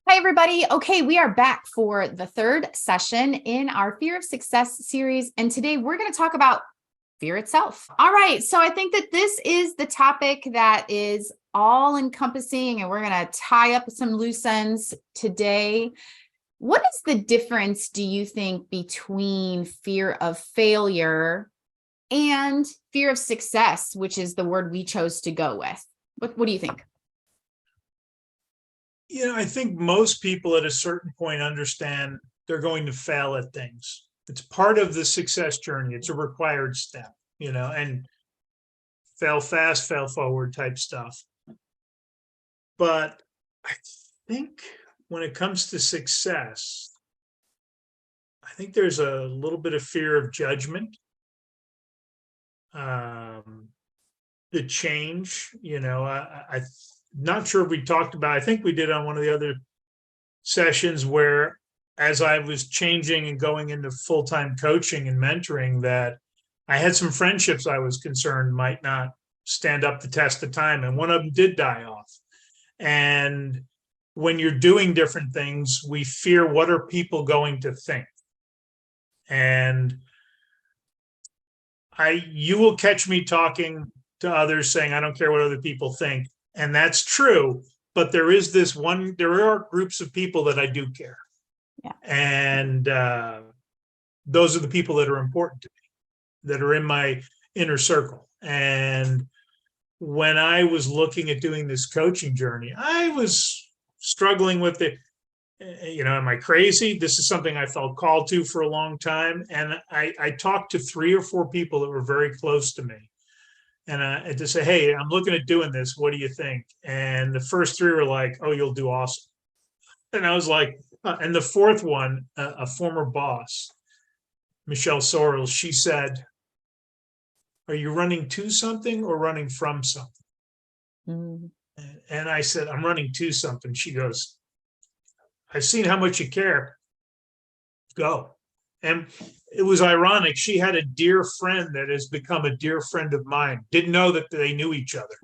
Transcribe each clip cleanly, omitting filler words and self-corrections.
Hi, everybody. Okay, we are back for the third session in our Fear of Success series. And today we're going to talk about fear itself. All right. So I think that this is the topic that is all encompassing, and we're going to tie up some loose ends today. What is the difference, do you think, between fear of failure and fear of success, which is the word we chose to go with? What do you think? I think most people at a certain point understand they're going to fail at things. It's part of the success journey. It's a required step, and fail fast, fail forward type stuff. But I think when it comes to success, I think there's a little bit of fear of judgment. The change, I'm not sure if we talked about, I think we did on one of the other sessions where as I was changing and going into full-time coaching and mentoring, that I had some friendships I was concerned might not stand up the test of time. And one of them did die off. And when you're doing different things, we fear, what are people going to think? And you will catch me talking to others saying, I don't care what other people think. And that's true. But there are groups of people that I do care. Yeah. And those are the people that are important to me, that are in my inner circle. And when I was looking at doing this coaching journey, I was struggling with it. Am I crazy? This is something I felt called to for a long time. And I talked to 3 or 4 people that were very close to me. And to say, hey, I'm looking at doing this. What do you think? And the first 3 were like, oh, you'll do awesome. And I was like, and the fourth one, a former boss, Michelle Sorrells, she said, are you running to something or running from something? Mm. And I said, I'm running to something. She goes, I've seen how much you care. Go. And it was ironic. She had a dear friend that has become a dear friend of mine. Didn't know that they knew each other.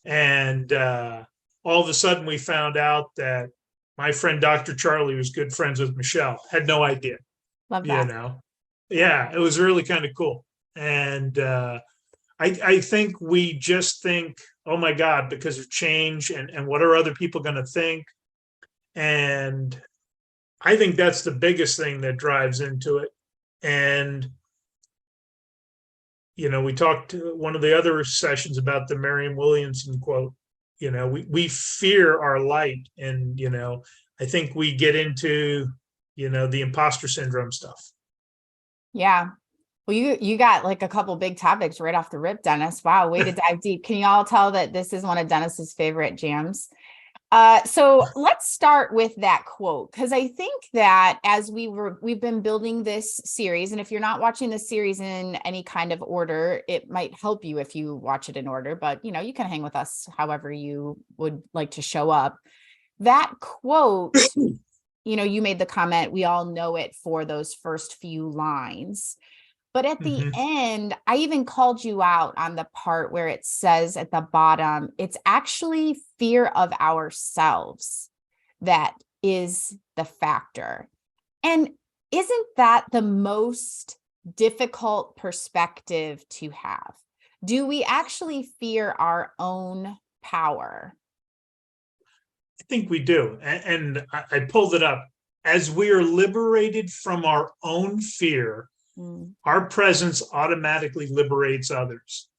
And all of a sudden we found out that my friend, Dr. Charlie, was good friends with Michelle. Had no idea. Love that. Yeah, it was really kind of cool. And I think we just think, oh my God, because of change and what are other people going to think? And I think that's the biggest thing that drives into it. And, we talked one of the other sessions about the Marianne Williamson quote, we fear our light. And, I think we get into, the imposter syndrome stuff. Yeah. Well, you got like a couple big topics right off the rip, Dennis. Wow, way to dive deep. Can you all tell that this is one of Dennis's favorite jams? So let's start with that quote, because I think that as we've been building this series, and if you're not watching the series in any kind of order, it might help you if you watch it in order, but you can hang with us however you would like to show up. That quote, you made the comment, we all know it for those first few lines. But at the end, I even called you out on the part where it says at the bottom, it's actually fear of ourselves that is the factor. And isn't that the most difficult perspective to have? Do we actually fear our own power? I think we do. And I pulled it up. As we are liberated from our own fear, our presence automatically liberates others.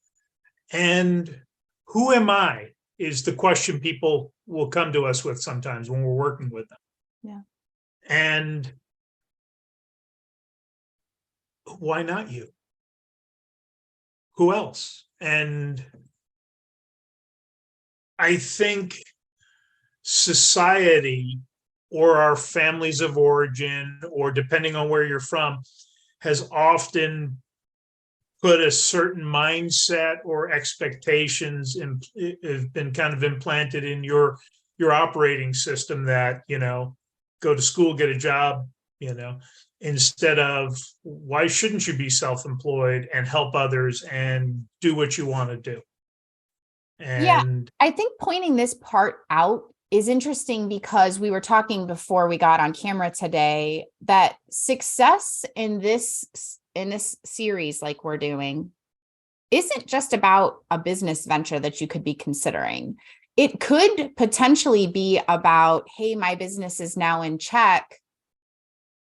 And who am I is the question people will come to us with sometimes when we're working with them. Yeah. And why not you? Who else? And I think society or our families of origin, or depending on where you're from, has often put a certain mindset or expectations have been kind of implanted in your operating system that, go to school, get a job, instead of why shouldn't you be self-employed and help others and do what you want to do? Yeah, And I think pointing this part out is interesting because we were talking before we got on camera today that success in this series like we're doing isn't just about a business venture that you could be considering. It could potentially be about, hey, my business is now in check.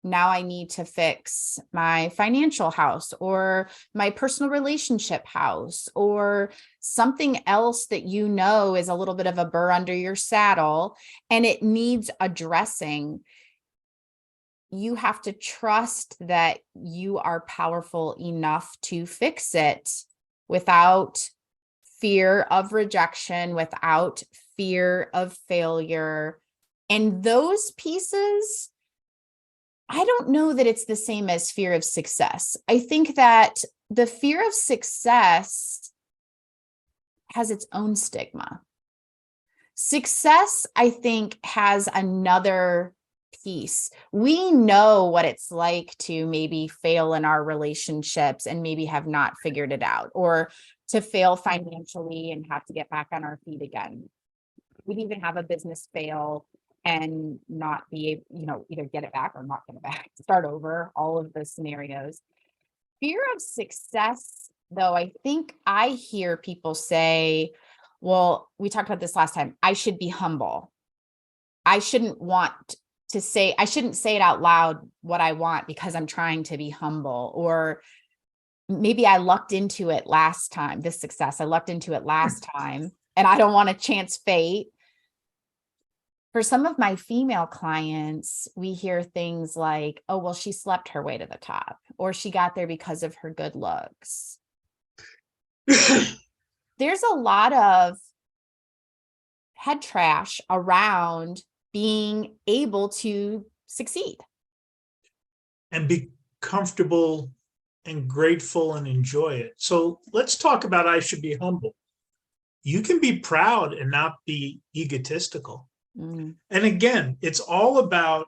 Now I need to fix my financial house or my personal relationship house or something else that you know is a little bit of a burr under your saddle and it needs addressing. You have to trust that you are powerful enough to fix it without fear of rejection, without fear of failure. And those pieces, I don't know that it's the same as fear of success. I think that the fear of success has its own stigma. Success, I think, has another piece. We know what it's like to maybe fail in our relationships and maybe have not figured it out, or to fail financially and have to get back on our feet again. We'd even have a business fail and not be able, either get it back or not get it back, start over, all of the scenarios. Fear of success, though, I think I hear people say, well, we talked about this last time, I should be humble. I shouldn't say it out loud what I want because I'm trying to be humble. Or maybe I lucked into it last time, this success, I lucked into it last time and I don't want to chance fate. For some of my female clients, we hear things like, oh, well, she slept her way to the top, or she got there because of her good looks. There's a lot of head trash around being able to succeed. And be comfortable and grateful and enjoy it. So let's talk about I should be humble. You can be proud and not be egotistical. And again, it's all about,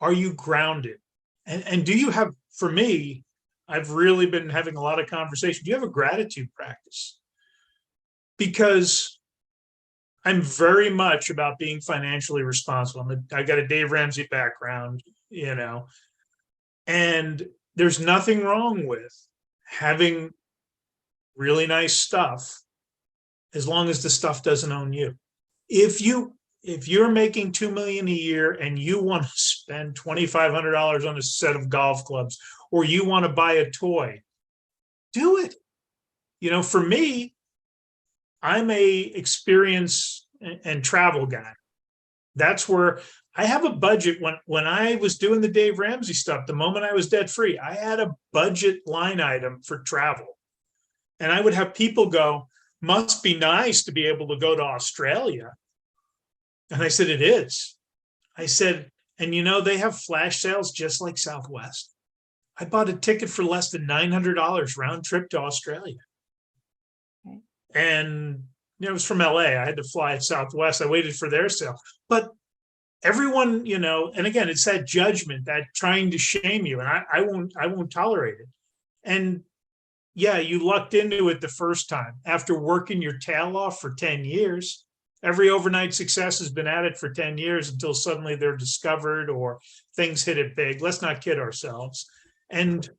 are you grounded? And do you have, for me, I've really been having a lot of conversation. Do you have a gratitude practice? Because I'm very much about being financially responsible. I got a Dave Ramsey background, and there's nothing wrong with having really nice stuff as long as the stuff doesn't own you. If you're making $2 million a year and you want to spend $2,500 on a set of golf clubs, or you want to buy a toy, do it. For me, I'm a experience and travel guy. That's where I have a budget. When I was doing the Dave Ramsey stuff, the moment I was debt free, I had a budget line item for travel. And I would have people go, must be nice to be able to go to Australia. And I said, it is. I said, and they have flash sales just like Southwest. I bought a ticket for less than $900 round trip to Australia. Okay. And it was from LA. I had to fly at Southwest. I waited for their sale. But everyone, and again, it's that judgment, that trying to shame you. And I won't tolerate it. And yeah, you lucked into it the first time after working your tail off for 10 years. Every overnight success has been at it for 10 years until suddenly they're discovered or things hit it big. Let's not kid ourselves. And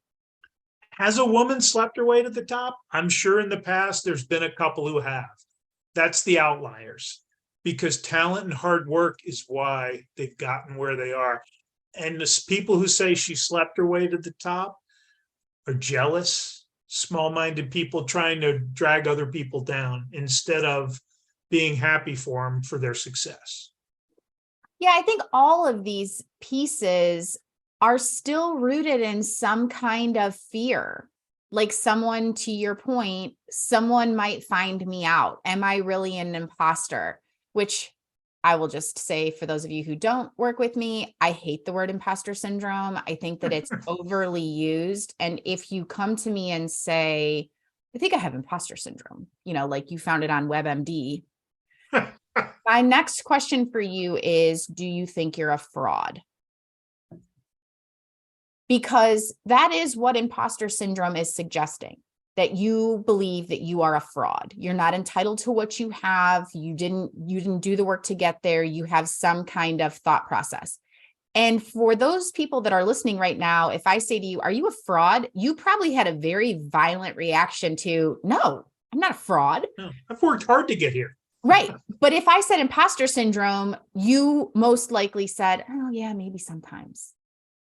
has a woman slept her way to the top? I'm sure in the past there's been a couple who have. That's the outliers, because talent and hard work is why they've gotten where they are. And the people who say she slept her way to the top are jealous, small-minded people trying to drag other people down instead of being happy for them for their success. Yeah, I think all of these pieces are still rooted in some kind of fear. Like someone, to your point, someone might find me out. Am I really an imposter? Which I will just say, for those of you who don't work with me, I hate the word imposter syndrome. I think that it's overly used. And if you come to me and say, I think I have imposter syndrome, like you found it on WebMD. My next question for you is, do you think you're a fraud? Because that is what imposter syndrome is suggesting, that you believe that you are a fraud. You're not entitled to what you have. You didn't do the work to get there. You have some kind of thought process. And for those people that are listening right now, if I say to you, are you a fraud? You probably had a very violent reaction to, no, I'm not a fraud. No, I've worked hard to get here. Right. But if I said imposter syndrome, you most likely said, oh yeah, maybe sometimes.